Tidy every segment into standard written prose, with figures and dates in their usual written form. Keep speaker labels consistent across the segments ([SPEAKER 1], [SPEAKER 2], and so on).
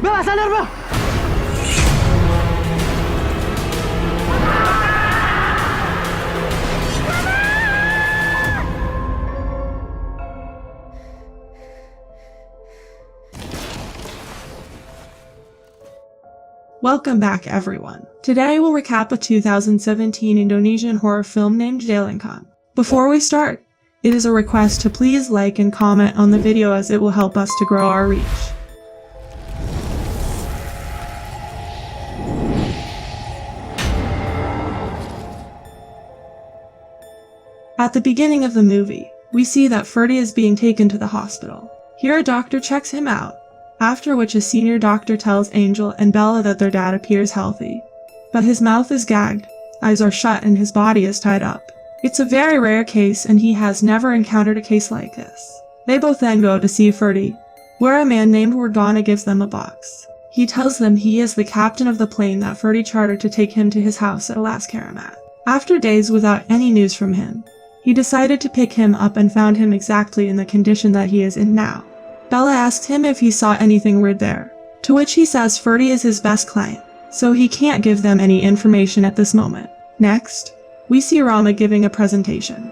[SPEAKER 1] Bella, sadar Bella!
[SPEAKER 2] Welcome back, everyone. Today we'll recap a 2017 Indonesian horror film named Jailangkung. Before we start, it is a request to please like and comment on the video as it will help us to grow our reach. At the beginning of the movie, we see that Ferdy is being taken to the hospital. Here a doctor checks him out, after which a senior doctor tells Angel and Bella that their dad appears healthy. But his mouth is gagged, eyes are shut, and his body is tied up. It's a very rare case and he has never encountered a case like this. They both then go to see Ferdy, where a man named Wardana gives them a box. He tells them he is the captain of the plane that Ferdy chartered to take him to his house at Alaskaramat. After days without any news from him, he decided to pick him up and found him exactly in the condition that he is in now. Bella asks him if he saw anything weird there, to which he says Ferdy is his best client, so he can't give them any information at this moment. Next, we see Rama giving a presentation,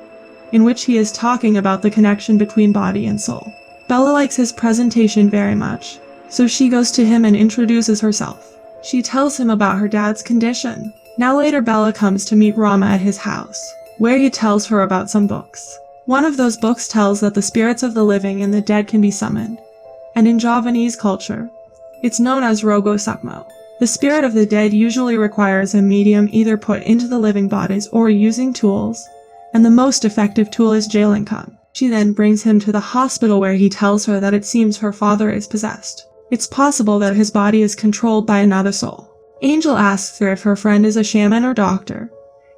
[SPEAKER 2] in which he is talking about the connection between body and soul. Bella likes his presentation very much, so she goes to him and introduces herself. She tells him about her dad's condition. Now later Bella comes to meet Rama at his house, where he tells her about some books. One of those books tells that the spirits of the living and the dead can be summoned, and in Javanese culture, it's known as Rogo Sukmo. The spirit of the dead usually requires a medium either put into the living bodies or using tools, and the most effective tool is Jailangkung. She then brings him to the hospital where he tells her that it seems her father is possessed. It's possible that his body is controlled by another soul. Angel asks her if her friend is a shaman or doctor,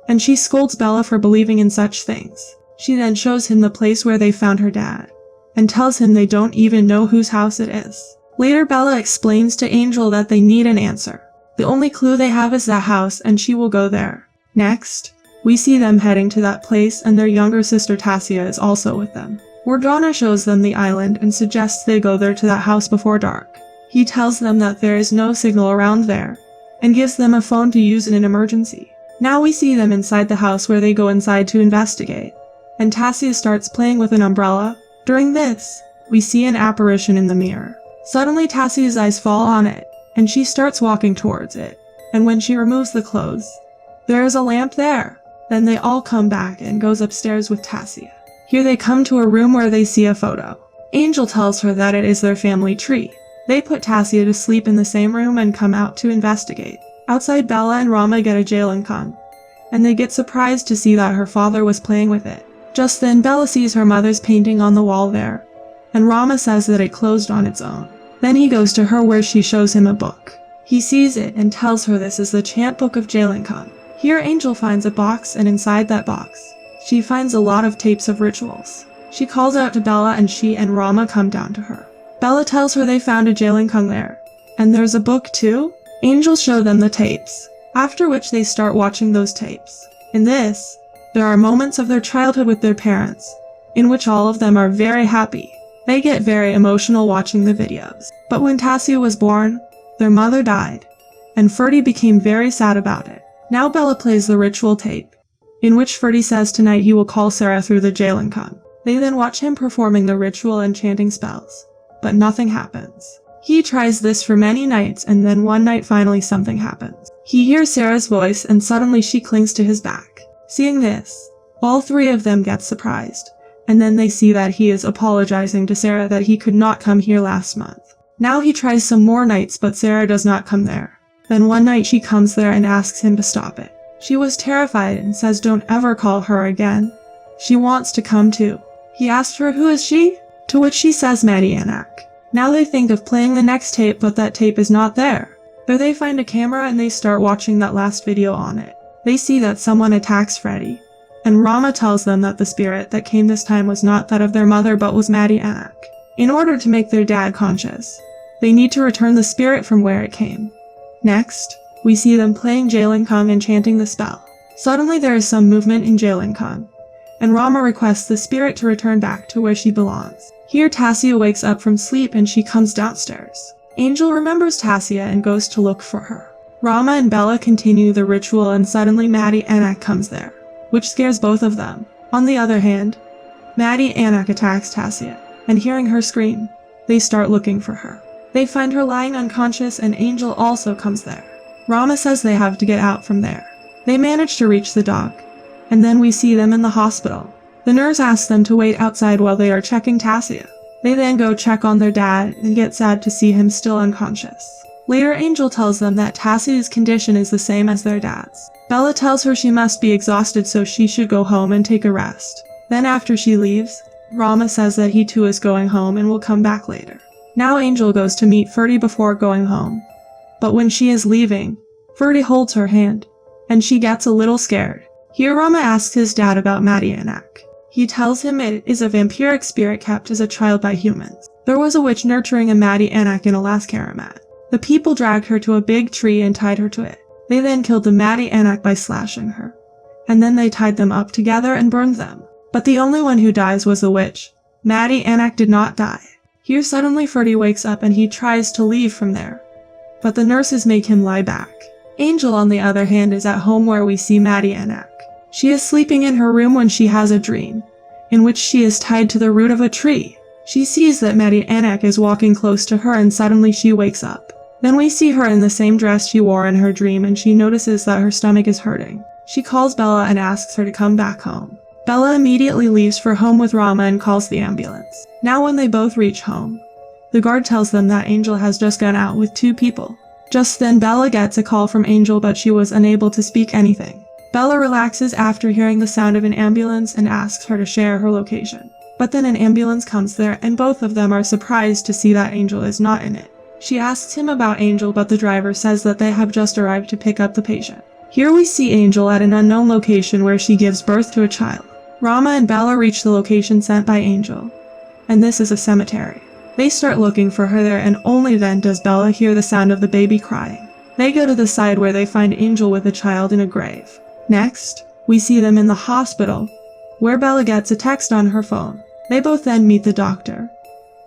[SPEAKER 2] and she scolds Bella for believing in such things. She then shows him the place where they found her dad, and tells him they don't even know whose house it is. Later Bella explains to Angel that they need an answer. The only clue they have is that house and she will go there. Next, we see them heading to that place and their younger sister Tassia is also with them. Wardana shows them the island and suggests they go there to that house before dark. He tells them that there is no signal around there, and gives them a phone to use in an emergency. Now we see them inside the house where they go inside to investigate, and Tassia starts playing with an umbrella. During this, we see an apparition in the mirror. Suddenly Tassia's eyes fall on it, and she starts walking towards it, and when she removes the clothes, there is a lamp there. Then they all come back and goes upstairs with Tassia. Here they come to a room where they see a photo. Angel tells her that it is their family tree. They put Tassia to sleep in the same room and come out to investigate. Outside, Bella and Rama get a Jailangkung, and they get surprised to see that her father was playing with it. Just then Bella sees her mother's painting on the wall there, and Rama says that it closed on its own. Then he goes to her where she shows him a book. He sees it and tells her this is the chant book of Jailangkung. Here Angel finds a box, and inside that box, she finds a lot of tapes of rituals. She calls out to Bella and she and Rama come down to her. Bella tells her they found a Jailangkung there, and there's a book too. Angel show them the tapes, after which they start watching those tapes. In this, there are moments of their childhood with their parents, in which all of them are very happy. They get very emotional watching the videos. But when Tassia was born, their mother died, and Ferdy became very sad about it. Now Bella plays the ritual tape, in which Ferdy says tonight he will call Sarah through the Jailangkung. They then watch him performing the ritual and chanting spells, but nothing happens. He tries this for many nights, and then one night finally something happens. He hears Sarah's voice and suddenly she clings to his back. Seeing this, all three of them get surprised, and then they see that he is apologizing to Sarah that he could not come here last month. Now he tries some more nights, but Sarah does not come there. Then one night she comes there and asks him to stop it. She was terrified and says don't ever call her again. She wants to come too. He asks her who is she, to which she says Marianak. Now they think of playing the next tape, but that tape is not there. There they find a camera and they start watching that last video on it. They see that someone attacks Freddy, and Rama tells them that the spirit that came this time was not that of their mother but was Marianak. In order to make their dad conscious, they need to return the spirit from where it came. Next, we see them playing Jailangkung and chanting the spell. Suddenly there is some movement in Jailangkung, and Rama requests the spirit to return back to where she belongs. Here Tassia wakes up from sleep and she comes downstairs. Angel remembers Tassia and goes to look for her. Rama and Bella continue the ritual and suddenly 𝐷𝐷𝐴𝐃𝐿 comes there, which scares both of them. On the other hand, 𝐷𝐷𝐴𝐃𝐿 attacks Tassia, and hearing her scream, they start looking for her. They find her lying unconscious and Angel also comes there. Rama says they have to get out from there. They manage to reach the dock, and then we see them in the hospital. The nurse asks them to wait outside while they are checking Tassia. They then go check on their dad and get sad to see him still unconscious. Later, Angel tells them that Tassia's condition is the same as their dad's. Bella tells her she must be exhausted so she should go home and take a rest. Then after she leaves, Rama says that he too is going home and will come back later. Now Angel goes to meet Ferdy before going home. But when she is leaving, Ferdy holds her hand, and she gets a little scared. Here Rama asks his dad about 𝐷𝐷𝐴𝐃𝐿. He tells him it is a vampiric spirit kept as a child by humans. There was a witch nurturing a 𝐷𝐷𝐴𝐃𝐿 in a 𝐿𝐴𝐃𝐒𝐿. The people dragged her to a big tree and tied her to it. They then killed the 𝐷𝐷𝐴𝐃𝐿 by slashing her. And then they tied them up together and burned them. But the only one who dies was the witch. 𝐷𝐷𝐴𝐃𝐿 did not die. Here suddenly Ferdy wakes up and he tries to leave from there. But the nurses make him lie back. Angel on the other hand is at home where we see 𝐷𝐴𝐃𝐿. She is sleeping in her room when she has a dream, in which she is tied to the root of a tree. She sees that 𝐷𝐴𝐃𝐿 is walking close to her and suddenly she wakes up. Then we see her in the same dress she wore in her dream and she notices that her stomach is hurting. She calls Bella and asks her to come back home. Bella immediately leaves for home with Rama and calls the ambulance. Now when they both reach home, the guard tells them that Angel has just gone out with 2 people. Just then Bella gets a call from Angel but she was unable to speak anything. Bella relaxes after hearing the sound of an ambulance and asks her to share her location. But then an ambulance comes there and both of them are surprised to see that Angel is not in it. She asks him about Angel but the driver says that they have just arrived to pick up the patient. Here we see Angel at an unknown location where she gives birth to a child. Rama and Bella reach the location sent by Angel, and this is a cemetery. They start looking for her there and only then does Bella hear the sound of the baby crying. They go to the side where they find Angel with a child in a grave. Next, we see them in the hospital, where Bella gets a text on her phone. They both then meet the doctor,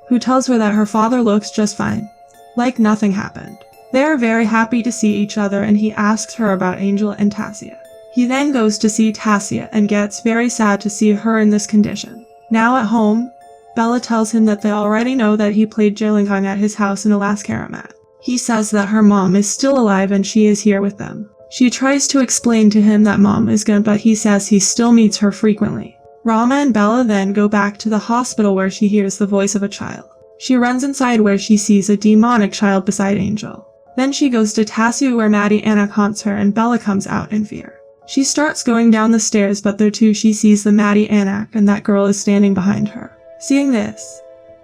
[SPEAKER 2] who tells her that her father looks just fine, like nothing happened. They are very happy to see each other and he asks her about Angel and Tassia. He then goes to see Tassia and gets very sad to see her in this condition. Now at home, Bella tells him that they already know that he played Jailangkung at his house in 𝐿𝐴𝐃𝐿. He says that her mom is still alive and she is here with them. She tries to explain to him that mom is gone but he says he still meets her frequently. Rama and Bella then go back to the hospital where she hears the voice of a child. She runs inside where she sees a demonic child beside Angel. Then she goes to Tassia where 𝐷𝐴𝐃𝐿 haunts her and Bella comes out in fear. She starts going down the stairs but there too she sees the 𝐷𝐴𝐃𝐿 and that girl is standing behind her. Seeing this,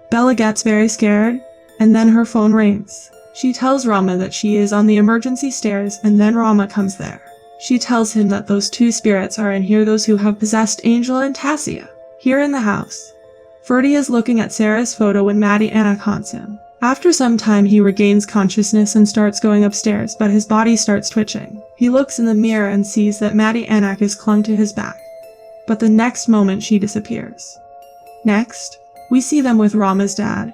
[SPEAKER 2] Bella gets very scared and then her phone rings. She tells Rama that she is on the emergency stairs and then Rama comes there. She tells him that those 2 spirits are in here, those who have possessed Angel and Tassia. Here in the house, Ferdy is looking at Sarah's photo when 𝐷𝐴𝐃𝐿 haunts him. After some time he regains consciousness and starts going upstairs but his body starts twitching. He looks in the mirror and sees that 𝐷𝐴𝐃𝐿 is clung to his back. But the next moment she disappears. Next, we see them with Rama's dad,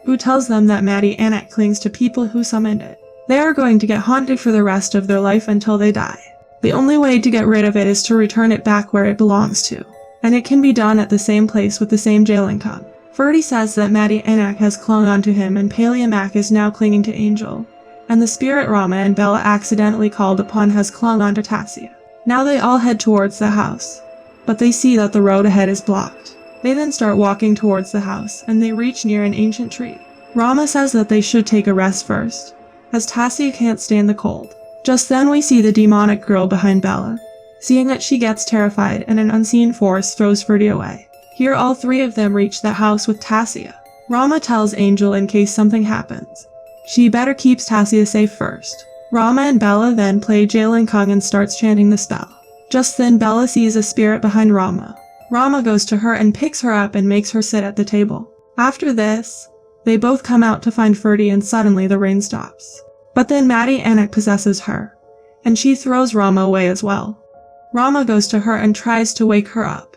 [SPEAKER 2] who tells them that 𝐷𝐴𝐃𝐿 clings to people who summoned it. They are going to get haunted for the rest of their life until they die. The only way to get rid of it is to return it back where it belongs to. And it can be done at the same place with the same Jailangkung. Ferdy says that 𝐷𝐴𝐃𝐿 has clung onto him and 𝐿𝐴𝐃𝐿 is now clinging to Angel. And the spirit Rama and Bella accidentally called upon has clung onto Tassia. Now they all head towards the house. But they see that the road ahead is blocked. They then start walking towards the house, and they reach near an ancient tree. Rama says that they should take a rest first, as Tassia can't stand the cold. Just then we see the demonic girl behind Bella. Seeing that she gets terrified and an unseen force throws Ferdy away. Here all 3 of them reach the house with Tassia. Rama tells Angel in case something happens, she better keeps Tassia safe first. Rama and Bella then play Jailangkung and starts chanting the spell. Just then Bella sees a spirit behind Rama. Rama goes to her and picks her up and makes her sit at the table. After this, they both come out to find Ferdy and suddenly the rain stops. But then 𝐷𝐴𝐃𝐿 possesses her, and she throws Rama away as well. Rama goes to her and tries to wake her up,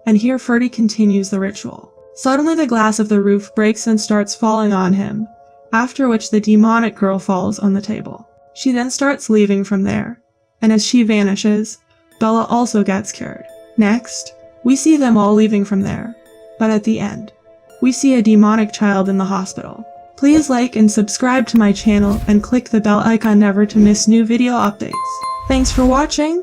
[SPEAKER 2] and here Ferdy continues the ritual. Suddenly the glass of the roof breaks and starts falling on him, after which the demonic girl falls on the table. She then starts leaving from there, and as she vanishes, Bella also gets cured. Next, we see them all leaving from there, but at the end, we see a demonic child in the hospital. Please like and subscribe to my channel and click the bell icon never to miss new video updates. Thanks for watching!